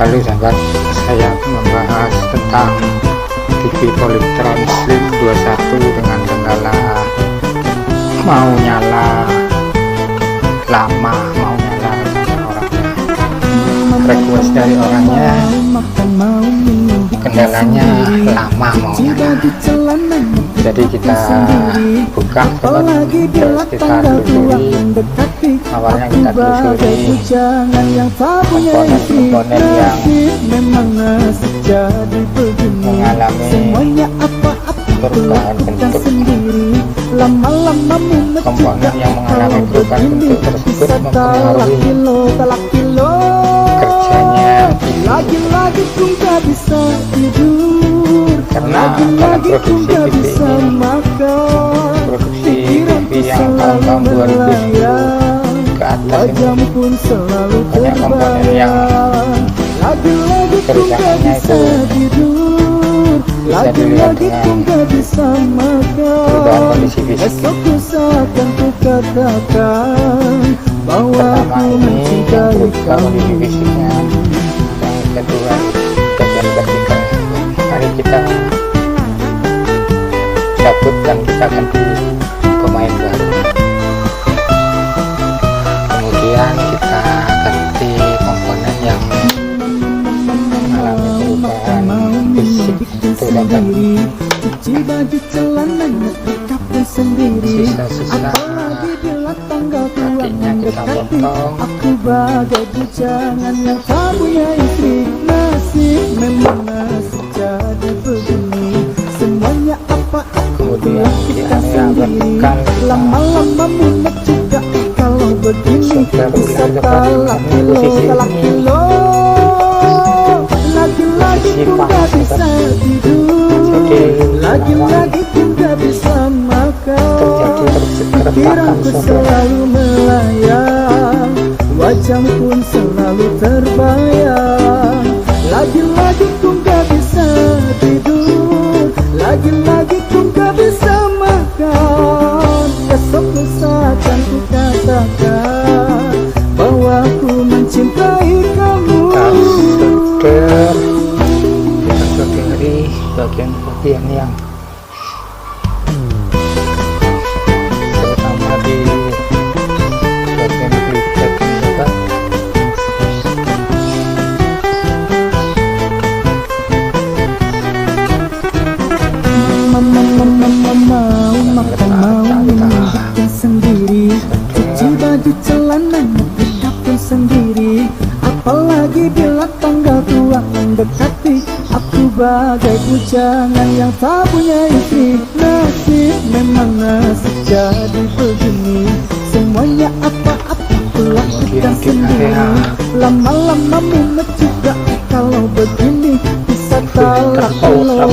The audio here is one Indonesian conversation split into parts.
Halo sahabat, saya membahas tentang TV Polytron Slim 21 dengan kendala mau nyala lama, mau nyala orangnya, request dari orangnya, kendalanya lama mau nyala. Jadi kita buka terus kita telusuri, awalnya kita telusuri komponen-komponen yang mengalami perubahan bentuk, komponen yang mengalami perubahan bentuk tersebut mempengaruhi kerjanya karena dalam produksi TV ini, produksi TV yang tahun-tahun 2010 ke atas ini banyak komponen yang kerusakannya itu bisa dilihat dengan perubahan kondisi fisik. Pertama ini berubah kondisi fisiknya, yang kedua bagian ketiga. Mari kita cabut dan kita ganti pemain baru, kemudian kita ganti komponen yang mengalami perubahan fisik itu dapat sisa-sisa kakinya kita potong, kemudian di area vertikal kita sebelah posisi ini, posisi panas, jadi terjadi keretakan melayang, wajah pun selalu terbayang. Lagi-lagi ku gak bisa tidur, lagi-lagi ku gak bisa makan. Esok lusa akan ku katakan bahwa ku mencintai kamu. Kita dari bagian yang terutama di bagian kulit juga. Mau makan, mau minum sendiri, cuci baju celana kita pun sendiri. Apalagi bila tanggal tua mendekati, aku bagai bujangan yang tak punya istri. Nasib memang nasib jadi begini, semuanya apa-apa ku lakukan sendiri. Lama-lama mumet juga kalau begini, bisa talak kilo.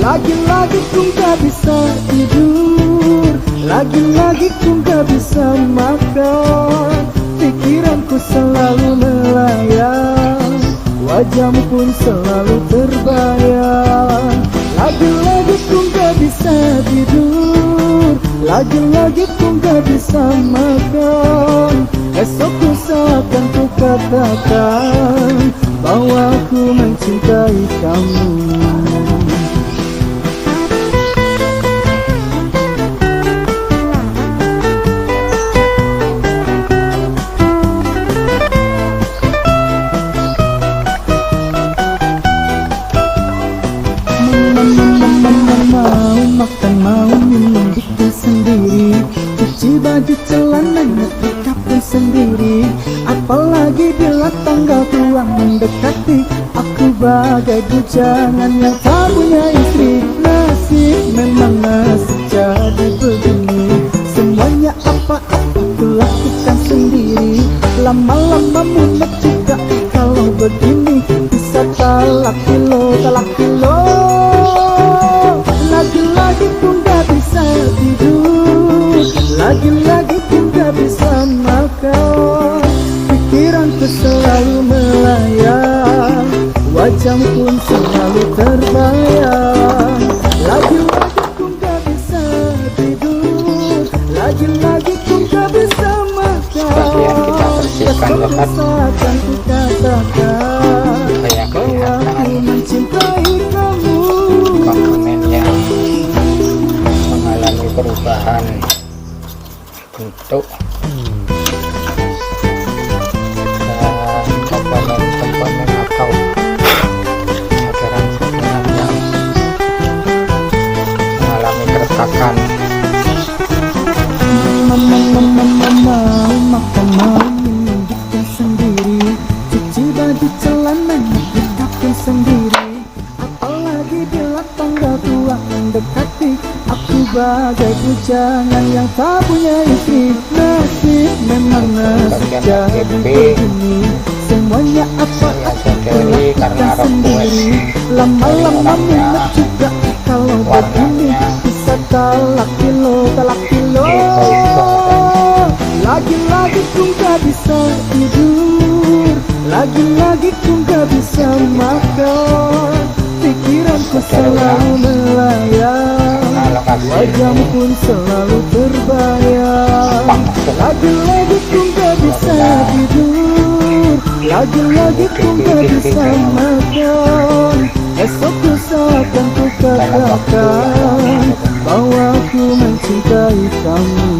Lagi-lagi ku gak bisa tidur, lagi-lagi ku gak bisa makan. Pikiranku selalu melayang, wajahmu pun selalu terbayang. Lagi-lagi ku gak bisa tidur, lagi-lagi ku gak bisa makan. Esok lusa akan ku katakan bahwa ku mencintai kamu. Mau makan, mau minum bikin sendiri, cuci baju celananya kita pun sendiri. Apalagi bila tanggal tua mendekati, aku bagai bujangan yang tak punya istri. Nasib memang nasib jadi begini, semuanya apa-apa ku lakukan sendiri. Lama-lama mumet juga kalau begini, bisa talak kilo. Lagi-lagi ku gak bisa tidur, lagi-lagi ku gak bisa makan. Pikiranku selalu melayang, wajahmu pun selalu terbayang. Lagi-lagi ku gak bisa tidur, lagi-lagi ku gak bisa makan. Sebagian kita bersihkan sobat, akan ku katakan supaya bahwa aku kelihatan mencintai kamu. komponen yang mengalami perubahan bentuk dan komponen-komponen atau orderan-orderan yang mengalami keretakan. Mau makan, mau minum, bikin sendiri, cuci baju celana bikin sendiri, apalagi bila tangga tua mendekati, aku bagai bujangan yang tak punya istri. Nasib memang nasib jadi begini, semuanya apa-apa Sadari karena sendiri. Lama-lama minum juga kalau begini, bisa talak kilo. Lagi-lagi ku gak bisa tidur, lagi-lagi ku gak bisa makan, pikiranku selalu melayang, wajahmu pun selalu terbayang. Lagi-lagi ku gak bisa tidur, lagi-lagi ku gak bisa makan, esok lusa akan ku katakan bahwa aku mencintai kamu.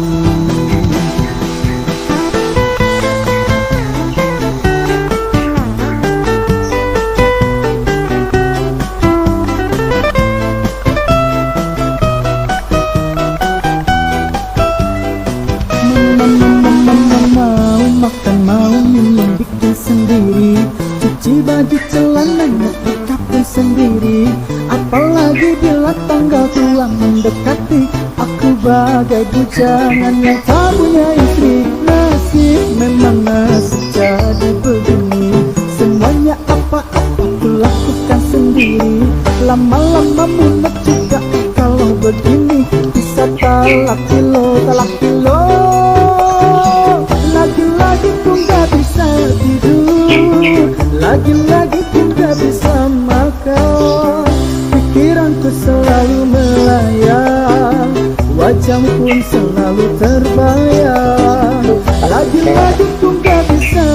Mau makan, mau minum, bikin sendiri, cuci baju celana bikin sendiri, apalagi bila tanggal tua mendekati, aku bagai bujangan yang tak punya istri. Nasib memang nasib jadi begini, semuanya apa-apa ku lakukan sendiri. Lama-lama mumet juga kalau begini, bisa talak kilo. Lagi-lagi ku gak bisa tidur, lagi-lagi ku gak bisa makan, pikiranku selalu melayang, wajahmu pun selalu terbayang. Lagi-lagi ku gak bisa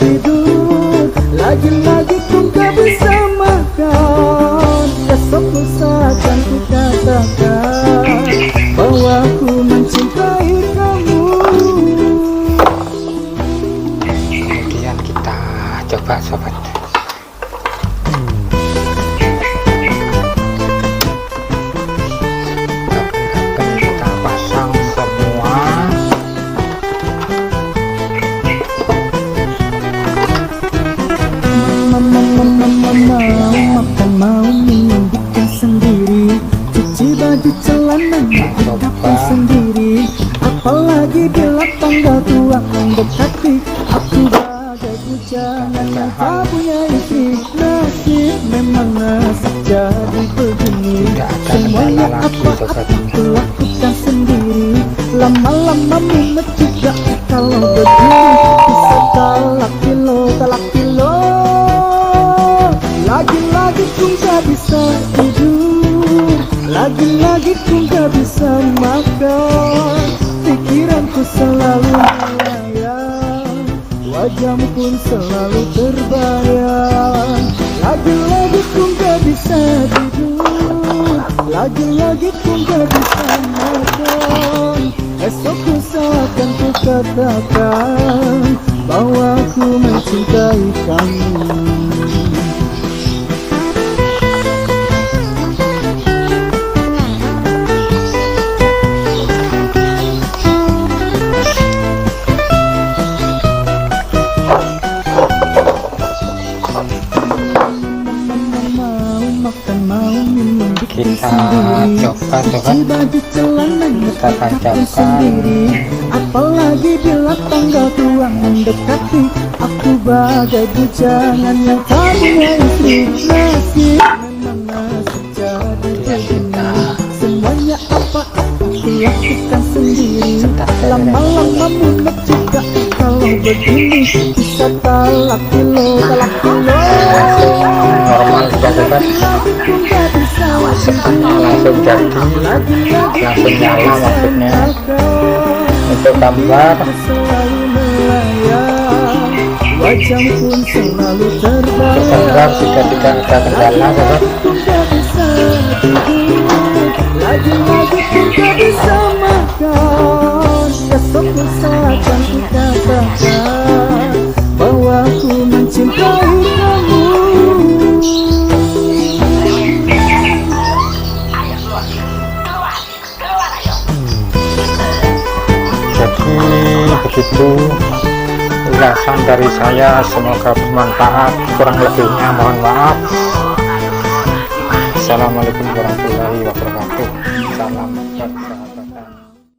tidur, lagi-lagi ku gak bisa makan, esok lusa akan ku katakan bahwa aku mencintai kamu. Kemudian kita coba sobat, kita pasang semua. Mau makan, mau minum, bikin sendiri, cuci baju celana bikin sendiri, apalagi bila tanggal tua mendekati, aku bagai bujangan yang tak punya istri. Nasib memang nasib jadi begini, semuanya apa-apa ku lakukan sendiri. Lama-lama mumet juga kalau begini, bisa talak kilo. Lagi-lagi ku gak bisa tidur, lagi-lagi ku gak bisa makan, pikiranku selalu melayang, wajahmu pun selalu terbayang. Lagi-lagi ku gak bisa tidur, lagi-lagi ku gak bisa makan, esok lusa akan ku katakan bahwa aku mencintai kamu. Kita coba sobat, kita tancapkan. Apalagi bila tanggal tua mendekati, aku bagai bujangan yang tak punya istri. Nasib memang nasib jadi begini, semuanya apa-apa ku lakukan sendiri. Lama-lama mumet juga kalau begini, bisa talak kilo. Normal sudah sobat, setelahnya langsung jadi, langsung nyala maksudnya. Untuk gambar wajah pun selalu bertengkar terbayang. jika tidak ada kendala sobat. Tak bisa tidur, lagi-lagi pun tak bisa makan. Esok lusa akan ku katakan bahwa ku mencintai kamu. Jadi begitu ulasan dari saya, semoga bermanfaat. Kurang lebihnya mohon maaf. Assalamualaikum warahmatullahi wabarakatuh.